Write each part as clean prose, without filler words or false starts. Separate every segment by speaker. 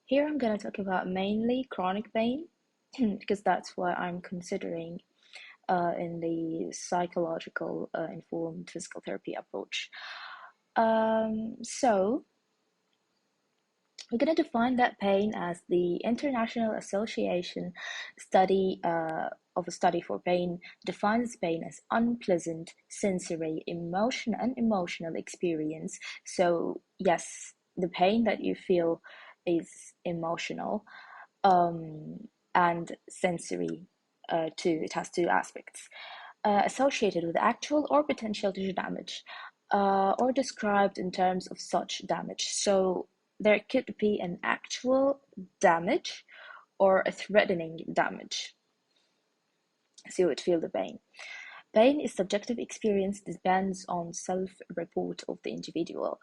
Speaker 1: Here I'm going to talk about mainly chronic pain because that's what I'm considering in the psychological informed physical therapy approach. So we're going to define that pain as the International Association study of a study for pain defines pain as unpleasant sensory, emotional experience. So yes, the pain that you feel is emotional and sensory too. It has two aspects associated with actual or potential tissue damage, or described in terms of such damage. So there could be an actual damage or a threatening damage. So you would feel the pain. Pain is subjective experience, depends on self-report of the individual.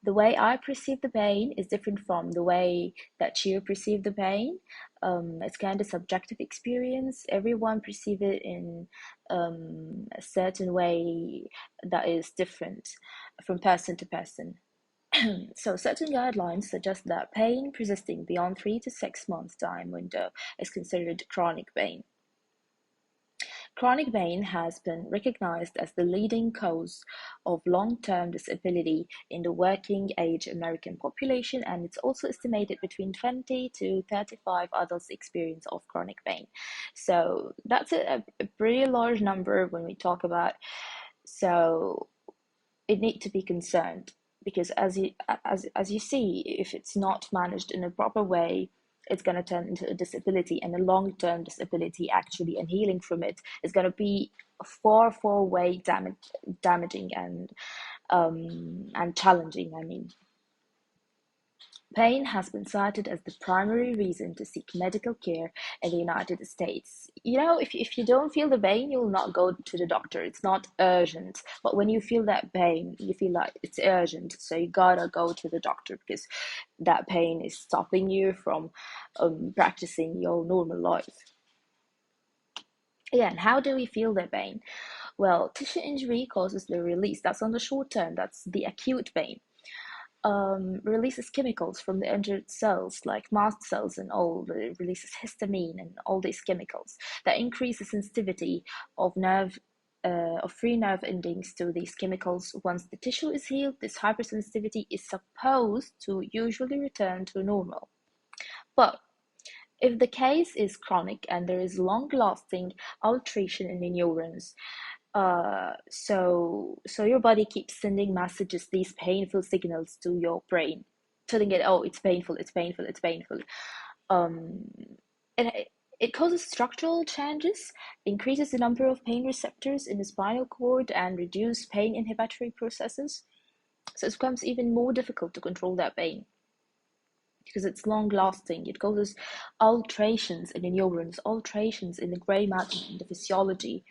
Speaker 1: The way I perceive the pain is different from the way that you perceive the pain. It's kind of subjective experience. Everyone perceive it in a certain way that is different from person to person. So certain guidelines suggest that pain persisting beyond 3 to 6 months time window is considered chronic pain. Chronic pain has been recognized as the leading cause of long-term disability in the working-age American population, and it's also estimated between 20 to 35 adults experience of chronic pain. So that's a pretty large number when we talk about. So it need to be concerned because as you see, if it's not managed in a proper way, it's going to turn into a disability, and a long-term disability actually, and healing from it is going to be far way damaging and challenging. I mean, pain has been cited as the primary reason to seek medical care in the United States. You know, if you don't feel the pain, you'll not go to the doctor. It's not urgent. But when you feel that pain, you feel like it's urgent. So you gotta go to the doctor because that pain is stopping you from practicing your normal life. Yeah, and how do we feel the pain? Well, tissue injury causes the release. That's on the short term. That's the acute pain. Releases chemicals from the injured cells, like mast cells and all. It releases histamine and all these chemicals that increase the sensitivity of of free nerve endings to these chemicals. Once the tissue is healed, this hypersensitivity is supposed to usually return to normal. But if the case is chronic and there is long-lasting alteration in the neurons, so your body keeps sending messages, these painful signals to your brain, telling it, oh, it's painful, it's painful, it's painful. Um, and it causes structural changes, increases the number of pain receptors in the spinal cord, and reduce pain inhibitory processes. So it becomes even more difficult to control that pain because it's long lasting. It causes alterations in the neurons, alterations in the gray matter, in the physiology.